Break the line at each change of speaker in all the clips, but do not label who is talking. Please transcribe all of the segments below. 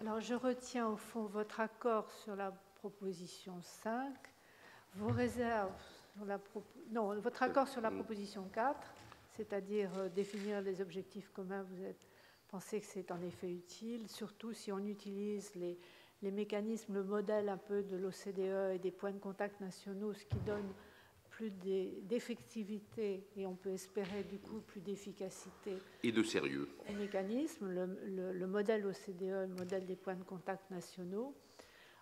Alors, je retiens au fond votre accord sur la proposition 5, vos réserves sur votre accord sur la proposition 4, c'est-à-dire définir les objectifs communs. Vous pensez que c'est en effet utile, surtout si on utilise les mécanismes, le modèle un peu de l'OCDE et des points de contact nationaux, ce qui donne plus d'effectivité et on peut espérer du coup plus d'efficacité.
Et de sérieux.
Au mécanisme, le modèle OCDE, le modèle des points de contact nationaux.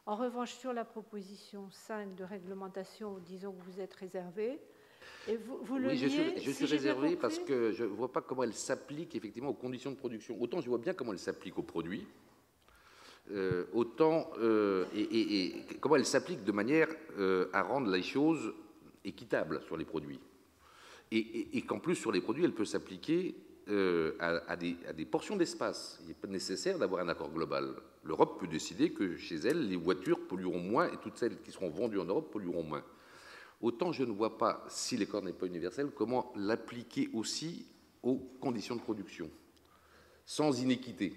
En revanche, sur la proposition 5 de réglementation, disons que vous êtes réservé. Et vous le liez,
je suis réservé parce que je ne vois pas comment elle s'applique effectivement aux conditions de production. Autant je vois bien comment elle s'applique aux produits, autant comment elle s'applique de manière à rendre les choses équitables sur les produits. Et qu'en plus, sur les produits, elle peut s'appliquer à des portions d'espace. Il n'est pas nécessaire d'avoir un accord global. L'Europe peut décider que chez elle, les voitures pollueront moins et toutes celles qui seront vendues en Europe pollueront moins. Autant je ne vois pas, si l'accord n'est pas universel, comment l'appliquer aussi aux conditions de production, sans inéquité.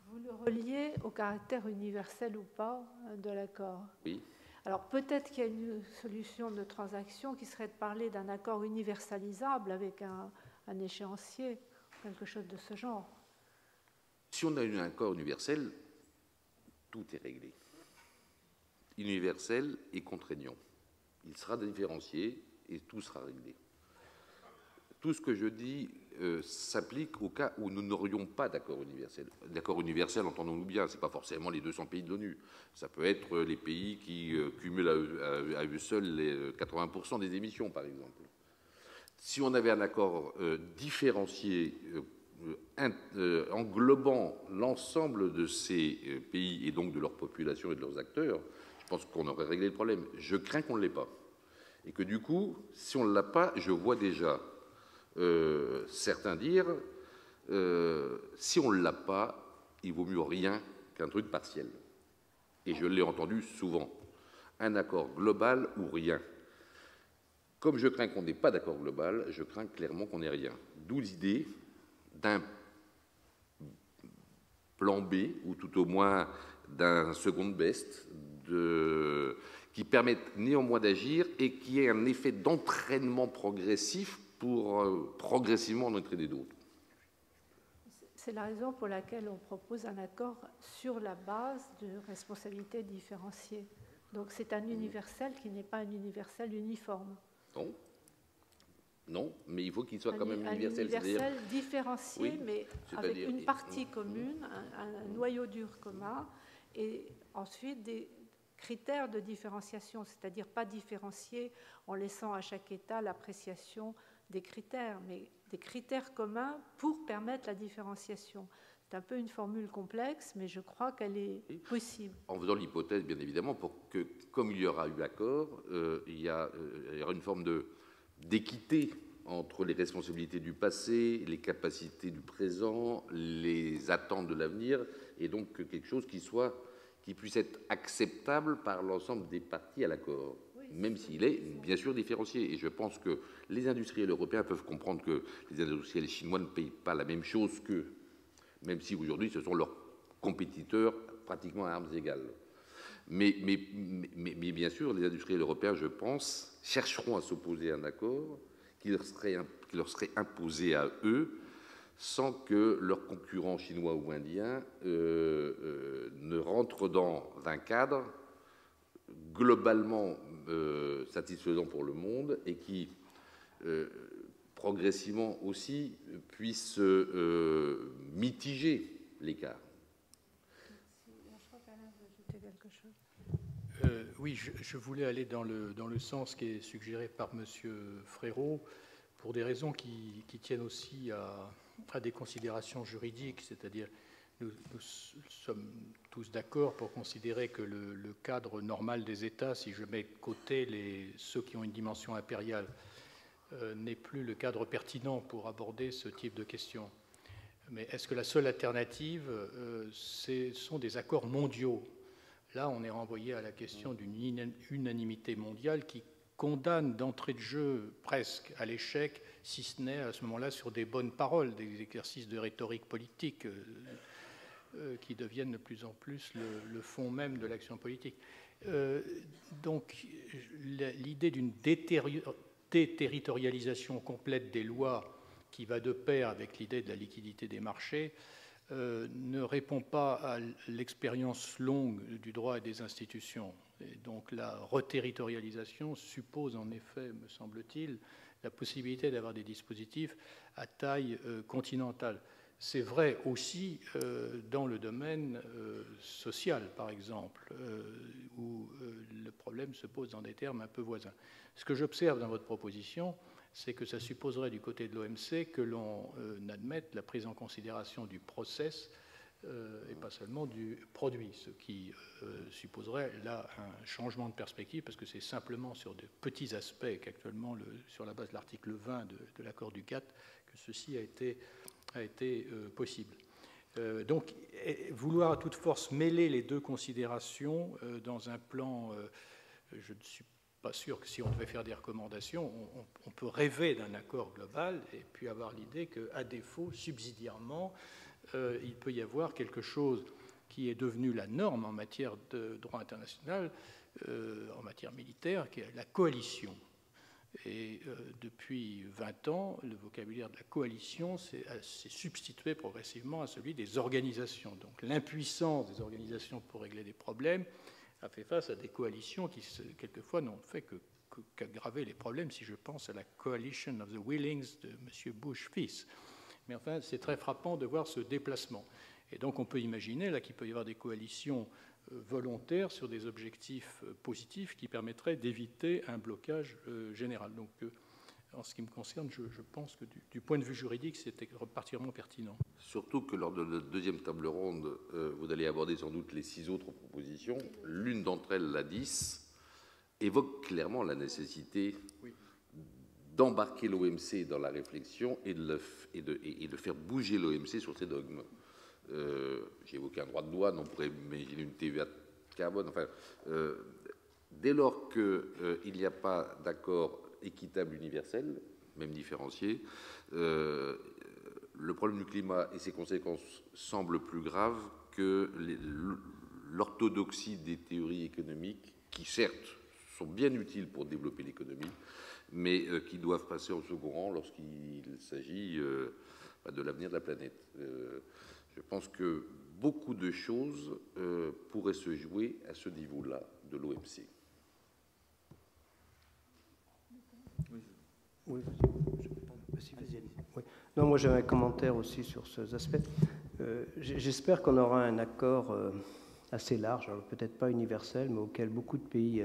Vous le reliez au caractère universel ou pas de l'accord?
Oui.
Alors peut-être qu'il y a une solution de transaction qui serait de parler d'un accord universalisable avec un échéancier, quelque chose de ce genre.
Si on a un accord universel, tout est réglé. Universel et contraignant. Il sera différencié et tout sera réglé. Tout ce que je dis s'applique au cas où nous n'aurions pas d'accord universel. D'accord universel, entendons-nous bien, ce n'est pas forcément les 200 pays de l'ONU. Ça peut être les pays qui cumulent à eux seuls les 80% des émissions, par exemple. Si on avait un accord différencié, englobant l'ensemble de ces pays et donc de leur population et de leurs acteurs, je pense qu'on aurait réglé le problème. Je crains qu'on ne l'ait pas. Et que du coup, si on ne l'a pas, je vois déjà certains dire si on ne l'a pas, il vaut mieux rien qu'un truc partiel. Et je l'ai entendu souvent. Un accord global ou rien. Comme je crains qu'on n'ait pas d'accord global, je crains clairement qu'on n'ait rien. D'où l'idée d'un plan B, ou tout au moins d'un second best, qui permette néanmoins d'agir et qui ait un effet d'entraînement progressif pour progressivement en entraîner d'autres.
C'est la raison pour laquelle on propose un accord sur la base de responsabilité différenciée. Donc c'est un universel qui n'est pas un universel uniforme.
Non. Non, mais il faut qu'il soit quand même universel.
Un universel différencié, oui, mais avec une partie commune, un noyau dur commun, et ensuite des critères de différenciation, c'est-à-dire pas différencier en laissant à chaque État l'appréciation des critères, mais des critères communs pour permettre la différenciation. C'est un peu une formule complexe, mais je crois qu'elle est possible.
En faisant l'hypothèse, bien évidemment, pour que, comme il y aura eu accord, il y aura une forme d'équité entre les responsabilités du passé, les capacités du présent, les attentes de l'avenir, et donc quelque chose qui puisse être acceptable par l'ensemble des parties à l'accord, oui, même s'il est bien sûr différencié. Et je pense que les industriels européens peuvent comprendre que les industriels chinois ne payent pas la même chose qu'eux, même si aujourd'hui ce sont leurs compétiteurs pratiquement à armes égales. Mais bien sûr, les industriels européens, je pense, chercheront à s'opposer à un accord qui leur serait imposé à eux, sans que leurs concurrents chinois ou indiens ne rentrent dans un cadre globalement satisfaisant pour le monde et qui, progressivement aussi, puisse mitiger l'écart.
Je crois qu'Alain veut ajouter quelque chose.
Oui, je voulais aller dans le sens qui est suggéré par M. Frérot, pour des raisons qui tiennent aussi à des considérations juridiques, c'est-à-dire nous sommes tous d'accord pour considérer que le cadre normal des États, si je mets de côté ceux qui ont une dimension impériale, n'est plus le cadre pertinent pour aborder ce type de questions. Mais est-ce que la seule alternative, ce sont des accords mondiaux? Là, on est renvoyé à la question d'une unanimité mondiale qui condamne d'entrée de jeu presque à l'échec, si ce n'est à ce moment-là sur des bonnes paroles, des exercices de rhétorique politique. qui deviennent de plus en plus le fond même de l'action politique. Donc l'idée d'une déterritorialisation complète des lois qui va de pair avec l'idée de la liquidité des marchés ne répond pas à l'expérience longue du droit et des institutions. Et donc la reterritorialisation suppose en effet, me semble-t-il, la possibilité d'avoir des dispositifs à taille continentale. C'est vrai aussi dans le domaine social, par exemple, où le problème se pose dans des termes un peu voisins. Ce que j'observe dans votre proposition, c'est que ça supposerait du côté de l'OMC que l'on admette la prise en considération du process et pas seulement du produit, ce qui supposerait là un changement de perspective, parce que c'est simplement sur de petits aspects qu'actuellement, sur la base de l'article 20 de l'accord du GATT, que ceci a été possible. Donc, vouloir à toute force mêler les deux considérations dans un plan, je ne suis pas sûr que si on devait faire des recommandations, on peut rêver d'un accord global et puis avoir l'idée qu'à défaut, subsidiairement, il peut y avoir quelque chose qui est devenu la norme en matière de droit international, en matière militaire, qui est la coalition. Et depuis 20 ans, le vocabulaire de la coalition s'est substitué progressivement à celui des organisations. Donc l'impuissance des organisations pour régler des problèmes a fait face à des coalitions qui, quelquefois, n'ont fait qu'aggraver les problèmes, si je pense à la Coalition of the Willings de M. Bush fils. Mais enfin, c'est très frappant de voir ce déplacement. Et donc on peut imaginer là qu'il peut y avoir des coalitions volontaires sur des objectifs positifs qui permettraient d'éviter un blocage général. Donc en ce qui me concerne, je pense que du point de vue juridique, c'était particulièrement pertinent.
Surtout que lors de la deuxième table ronde, vous allez aborder sans doute les 6 autres propositions. L'une d'entre elles, la 10, évoque clairement la nécessité d'embarquer l'OMC dans la réflexion et de faire bouger l'OMC sur ses dogmes. J'ai évoqué un droit de douane, on pourrait imaginer une TVA carbone. Enfin, dès lors qu'il n'y a pas d'accord équitable universel, même différencié, le problème du climat et ses conséquences semblent plus graves que l'orthodoxie des théories économiques qui, certes, sont bien utiles pour développer l'économie, mais qui doivent passer au second rang lorsqu'il s'agit de l'avenir de la planète. Je pense que beaucoup de choses pourraient se jouer à ce niveau-là de l'OMC.
Oui, vas-y. Oui. Non, moi j'ai un commentaire aussi sur ces aspects. J'espère qu'on aura un accord assez large, peut-être pas universel, mais auquel beaucoup de pays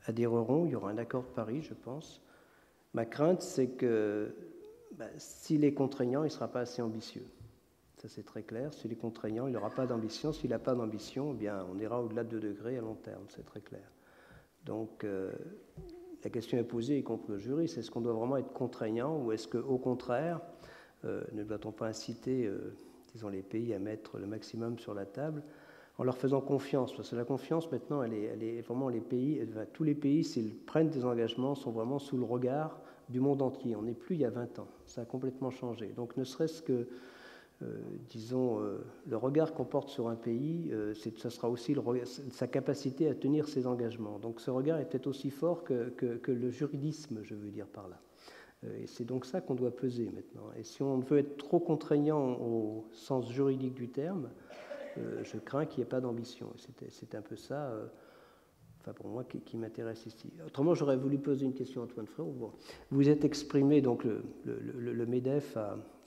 adhéreront. Il y aura un accord de Paris, je pense. Ma crainte, c'est que s'il est contraignant, il ne sera pas assez ambitieux. Ça, c'est très clair. S'il est contraignant, il n'aura pas d'ambition. S'il n'a pas d'ambition, eh bien, on ira au-delà de 2 degrés à long terme, c'est très clair. Donc, la question est posée, y compris au jury, c'est est-ce qu'on doit vraiment être contraignant ou est-ce qu'au contraire, ne doit-on pas inciter, disons, les pays à mettre le maximum sur la table en leur faisant confiance? Parce que la confiance, maintenant, elle est vraiment les pays, tous les pays, s'ils prennent des engagements, sont vraiment sous le regard du monde entier. On n'est plus il y a 20 ans. Ça a complètement changé. Donc, ne serait-ce que disons, le regard qu'on porte sur un pays, ça sera aussi sa capacité à tenir ses engagements. Donc ce regard est peut-être aussi fort que le juridisme, je veux dire par là. Et c'est donc ça qu'on doit peser maintenant. Et si on veut être trop contraignant au sens juridique du terme, je crains qu'il n'y ait pas d'ambition. C'est un peu ça, enfin pour moi, qui m'intéresse ici. Autrement, j'aurais voulu poser une question à Antoine Frérot. Bon, vous êtes exprimé, donc le MEDEF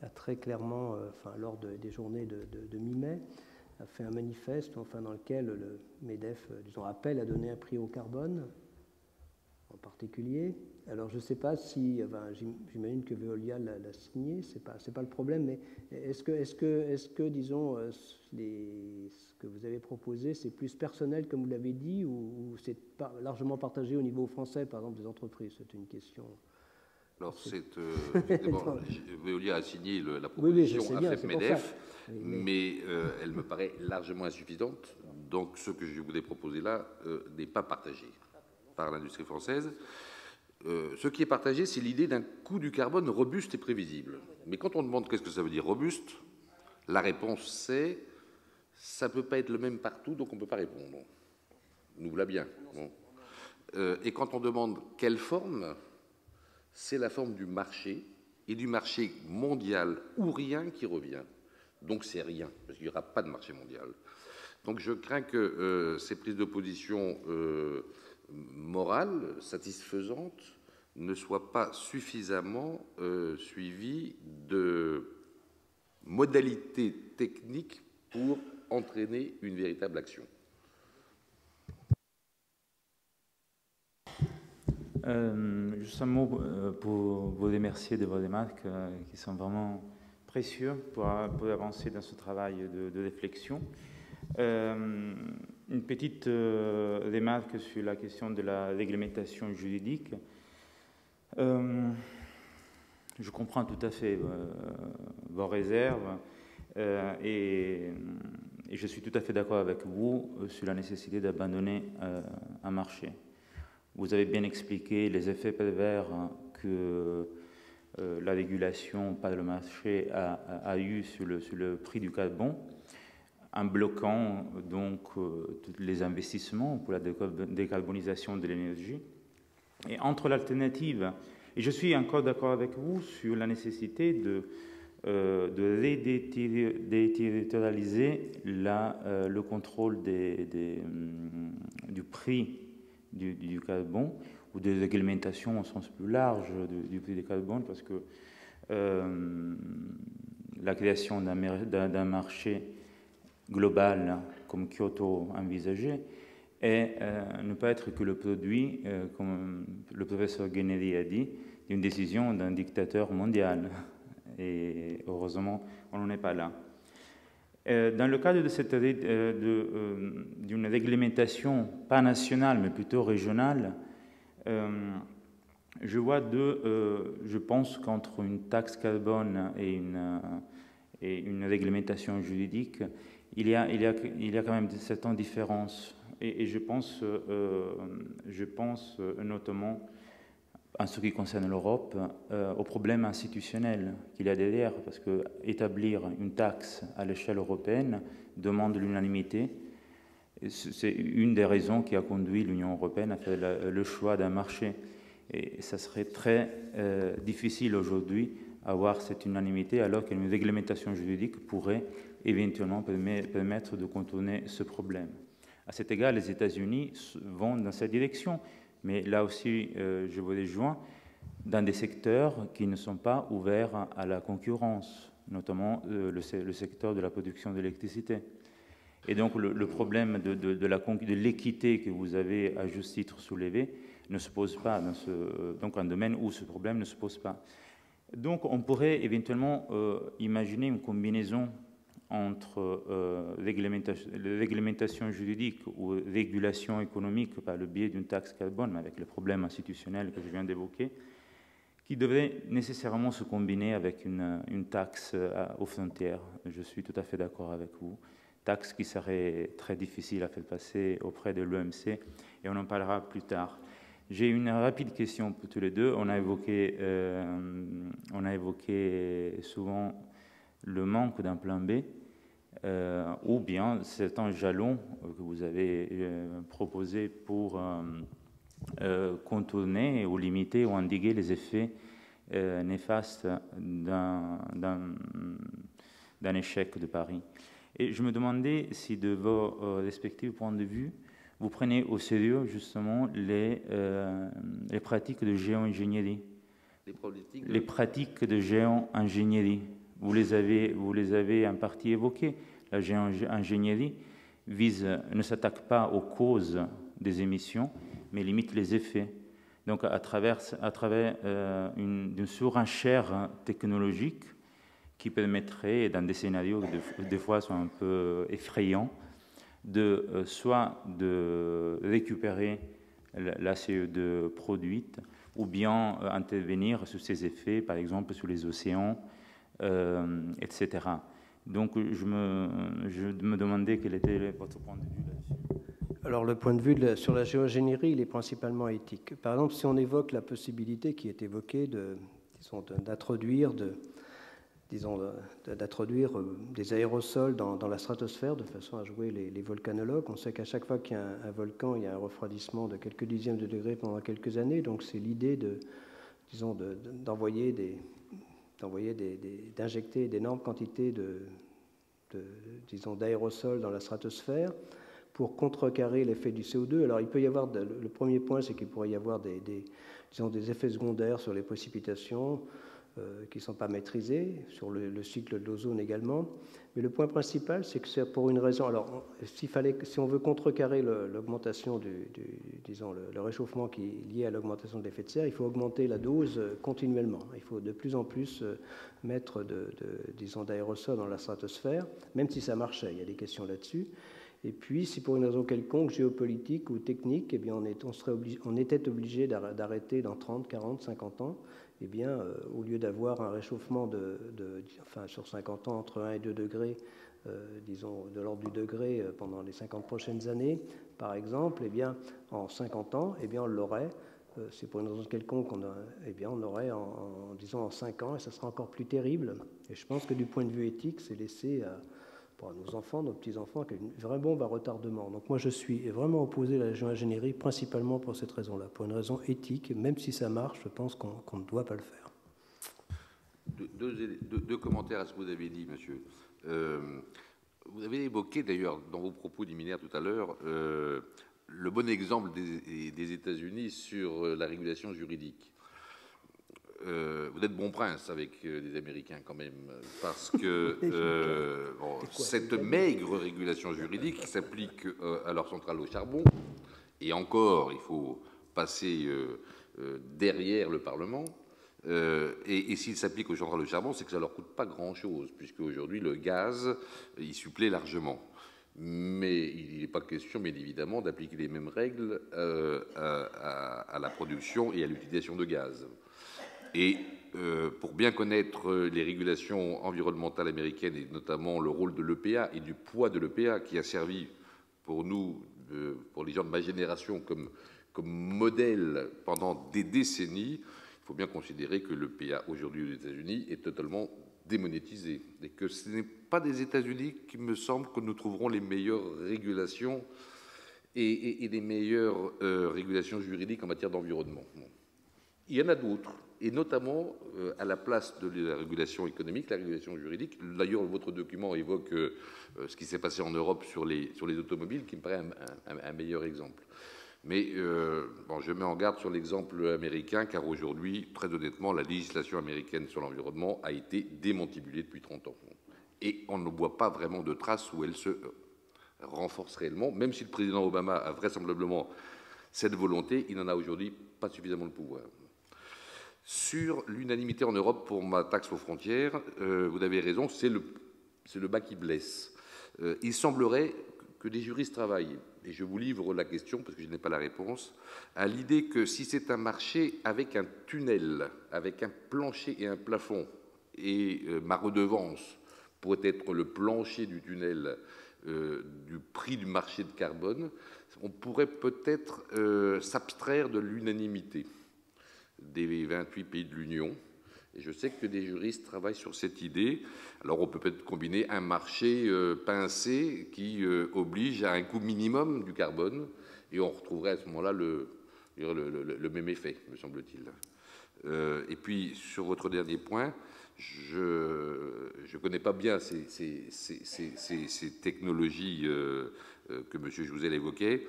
a très clairement, lors des journées de mi-mai, a fait un manifeste dans lequel le MEDEF, disons, appelle à donner un prix au carbone, en particulier. Alors, je ne sais pas si, j'imagine que Veolia l'a signé, c'est pas le problème, mais est-ce que disons, ce que vous avez proposé, c'est plus personnel, comme vous l'avez dit, ou c'est largement partagé au niveau français, par exemple, des entreprises? C'est une question...
Alors, Veolia a signé la proposition à FEP-MEDEF, mais elle me paraît largement insuffisante. Donc, ce que je voulais proposer là n'est pas partagé par l'industrie française. Ce qui est partagé, c'est l'idée d'un coût du carbone robuste et prévisible. Mais quand on demande qu'est-ce que ça veut dire robuste, la réponse c'est ça ne peut pas être le même partout, donc on ne peut pas répondre. Nous voilà bien. Bon. Et quand on demande quelle forme, c'est la forme du marché, et du marché mondial ou rien qui revient. Donc c'est rien, parce qu'il n'y aura pas de marché mondial. Donc je crains que ces prises de position morales, satisfaisantes, ne soient pas suffisamment suivies de modalités techniques pour entraîner une véritable action.
Juste un mot pour vous remercier de vos remarques qui sont vraiment précieux pour avancer dans ce travail de réflexion. Une petite remarque sur la question de la réglementation juridique. Je comprends tout à fait vos réserves et je suis tout à fait d'accord avec vous sur la nécessité d'abandonner un marché. Vous avez bien expliqué les effets pervers que la régulation par le marché a eu sur le prix du carbone, en bloquant donc tous les investissements pour la décarbonisation de l'énergie. Et entre l'alternative, et je suis encore d'accord avec vous sur la nécessité de déterritorialiser le contrôle du prix du carbone, ou des réglementations au sens plus large du prix du carbone, parce que la création d'un marché global comme Kyoto envisagé ne peut être que le produit, comme le professeur Guénéry a dit, d'une décision d'un dictateur mondial. Et heureusement, on n'en est pas là. Dans le cadre d'une réglementation pas nationale, mais plutôt régionale, je pense qu'entre une taxe carbone et une réglementation juridique, il y a quand même certaines différences. Et je pense notamment, en ce qui concerne l'Europe, au problème institutionnel qu'il y a derrière, parce que établir une taxe à l'échelle européenne demande l'unanimité. C'est une des raisons qui a conduit l'Union européenne à faire le choix d'un marché. Et ça serait très difficile aujourd'hui d'avoir cette unanimité, alors qu'une réglementation juridique pourrait éventuellement permettre de contourner ce problème. À cet égard, les États-Unis vont dans cette direction. Mais là aussi, je vous rejoins, dans des secteurs qui ne sont pas ouverts à la concurrence, notamment le secteur de la production d'électricité. Et donc, le problème de l'équité que vous avez à juste titre soulevé ne se pose pas dans un domaine où ce problème ne se pose pas. Donc, on pourrait éventuellement imaginer une combinaison entre réglementation juridique ou régulation économique par le biais d'une taxe carbone, avec le problème institutionnel que je viens d'évoquer, qui devrait nécessairement se combiner avec une taxe aux frontières. Je suis tout à fait d'accord avec vous. Taxe qui serait très difficile à faire passer auprès de l'OMC, et on en parlera plus tard. J'ai une rapide question pour tous les deux. On a évoqué souvent le manque d'un plan B, ou bien certains jalons que vous avez proposés pour contourner ou limiter ou endiguer les effets néfastes d'un échec de Paris. Et je me demandais si, de vos respectifs points de vue, vous prenez au sérieux justement les pratiques de géo-ingénierie. Les pratiques de géo-ingénierie. Vous les avez en partie évoquées. La géo-ingénierie ne s'attaque pas aux causes des émissions, mais limite les effets. Donc, à travers une surenchère technologique qui permettrait, dans des scénarios qui des fois sont un peu effrayants, soit de récupérer la CO2 produite, ou bien intervenir sur ces effets, par exemple sur les océans, etc. Donc, je me demandais quel était votre point de vue là-dessus.
Alors, le point de vue sur la géo-ingénierie, il est principalement éthique. Par exemple, si on évoque la possibilité qui est évoquée d'introduire disons, d'introduire des aérosols dans la stratosphère de façon à jouer les volcanologues. On sait qu'à chaque fois qu'il y a un volcan, il y a un refroidissement de quelques dixièmes de degrés pendant quelques années. Donc c'est l'idée d'injecter d'énormes quantités d'aérosols dans la stratosphère pour contrecarrer l'effet du CO2. Alors il peut y avoir, le premier point, c'est qu'il pourrait y avoir des effets secondaires sur les précipitations, qui ne sont pas maîtrisés, sur le cycle de l'ozone également. Mais le point principal, c'est que c'est pour une raison. Alors, si on veut contrecarrer l'augmentation le réchauffement qui est lié à l'augmentation de l'effet de serre, il faut augmenter la dose continuellement. Il faut de plus en plus mettre d'aérosols dans la stratosphère, même si ça marchait, il y a des questions là-dessus. Et puis, si pour une raison quelconque, géopolitique ou technique, eh bien, on était obligé d'arrêter dans 30, 40, 50 ans, eh bien, au lieu d'avoir un réchauffement sur 50 ans entre 1 et 2 degrés, de l'ordre du degré pendant les 50 prochaines années, par exemple, eh bien, en 50 ans, eh bien, on l'aurait. C'est pour une raison quelconque, on l'aurait en 5 ans, et ça sera encore plus terrible. Et je pense que du point de vue éthique, c'est laissé pour nos enfants, nos petits-enfants, avec une vraie bombe à retardement. Donc moi, je suis vraiment opposé à la géo-ingénierie, principalement pour cette raison-là, pour une raison éthique. Même si ça marche, je pense qu'on ne doit pas le faire.
Deux commentaires à ce que vous avez dit, monsieur. Vous avez évoqué, d'ailleurs, dans vos propos liminaires tout à l'heure, le bon exemple des États-Unis sur la régulation juridique. Vous êtes bon prince avec les Américains quand même, parce que cette maigre régulation juridique s'applique à leur centrale au charbon, et encore, il faut passer derrière le Parlement, et s'il s'applique aux centrales au charbon, c'est que ça ne leur coûte pas grand-chose, puisque aujourd'hui le gaz, il supplée largement. Mais il n'est pas question, bien évidemment, d'appliquer les mêmes règles à la production et à l'utilisation de gaz. Et pour bien connaître les régulations environnementales américaines, et notamment le rôle de l'EPA et du poids de l'EPA, qui a servi pour nous, pour les gens de ma génération, comme modèle pendant des décennies, il faut bien considérer que l'EPA, aujourd'hui aux États-Unis, est totalement démonétisé. Et que ce n'est pas des États-Unis qu'il me semble que nous trouverons les meilleures régulations et les meilleures régulations juridiques en matière d'environnement. Il y en a d'autres, et notamment à la place de la régulation économique, la régulation juridique. D'ailleurs, votre document évoque ce qui s'est passé en Europe sur les automobiles, qui me paraît un meilleur exemple. Mais je mets en garde sur l'exemple américain, car aujourd'hui, très honnêtement, la législation américaine sur l'environnement a été démantibulée depuis 30 ans. Et on ne voit pas vraiment de traces où elle se renforce réellement, même si le président Obama a vraisemblablement cette volonté, il n'en a aujourd'hui pas suffisamment le pouvoir. Sur l'unanimité en Europe pour ma taxe aux frontières, vous avez raison, c'est le bas qui blesse. Il semblerait que des juristes travaillent, et je vous livre la question parce que je n'ai pas la réponse, à l'idée que si c'est un marché avec un tunnel, avec un plancher et un plafond, et ma redevance pourrait être le plancher du tunnel du prix du marché de carbone, on pourrait peut-être s'abstraire de l'unanimité des 28 pays de l'Union. Et je sais que des juristes travaillent sur cette idée. Alors on peut peut-être combiner un marché pincé qui oblige à un coût minimum du carbone, et on retrouverait à ce moment-là le même effet, me semble-t-il. Et puis, sur votre dernier point, je ne connais pas bien ces technologies que M. Jouzel évoquait,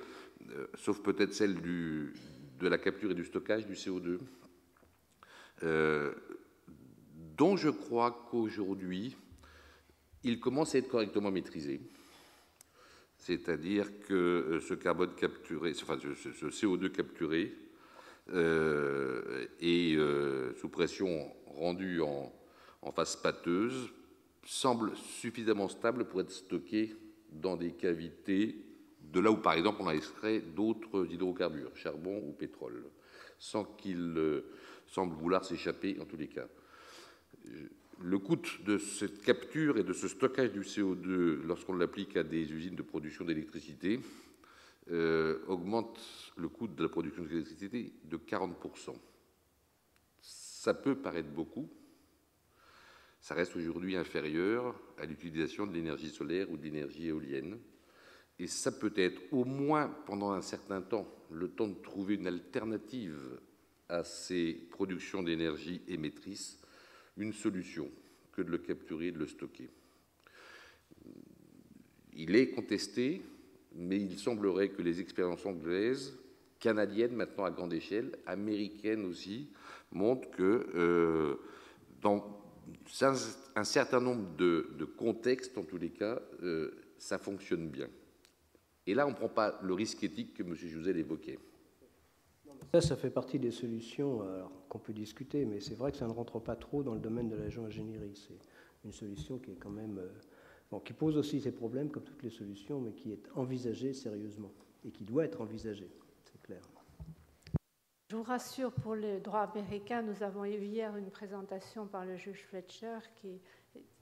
sauf peut-être celle de la capture et du stockage du CO2, dont je crois qu'aujourd'hui, il commence à être correctement maîtrisé. C'est-à-dire que ce carbone capturé, enfin ce CO2 capturé et sous pression rendue en phase pâteuse semble suffisamment stable pour être stocké dans des cavités de là où, par exemple, on a extrait d'autres hydrocarbures, charbon ou pétrole, sans qu'il semble vouloir s'échapper en tous les cas. Le coût de cette capture et de ce stockage du CO2, lorsqu'on l'applique à des usines de production d'électricité, augmente le coût de la production d'électricité de 40%. Ça peut paraître beaucoup, ça reste aujourd'hui inférieur à l'utilisation de l'énergie solaire ou de l'énergie éolienne. Et ça peut être, au moins pendant un certain temps, le temps de trouver une alternative à ces productions d'énergie émettrices, une solution que de le capturer et de le stocker. Il est contesté, mais il semblerait que les expériences anglaises, canadiennes maintenant à grande échelle, américaines aussi, montrent que dans un certain nombre de contextes, en tous les cas, ça fonctionne bien. Et là, on ne prend pas le risque éthique que M. Jouzel évoquait.
Ça fait partie des solutions qu'on peut discuter, mais c'est vrai que ça ne rentre pas trop dans le domaine de la géo-ingénierie. C'est une solution qui est quand même... qui pose aussi ses problèmes, comme toutes les solutions, mais qui est envisagée sérieusement, et qui doit être envisagée, c'est clair.
Je vous rassure, pour le droit américain, nous avons eu hier une présentation par le juge Fletcher qui est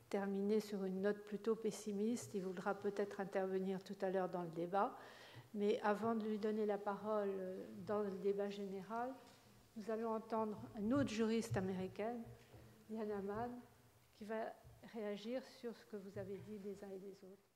terminée sur une note plutôt pessimiste. Il voudra peut-être intervenir tout à l'heure dans le débat. Mais avant de lui donner la parole dans le débat général, nous allons entendre un autre juriste américain, Liana Mann, qui va réagir sur ce que vous avez dit les uns et les autres.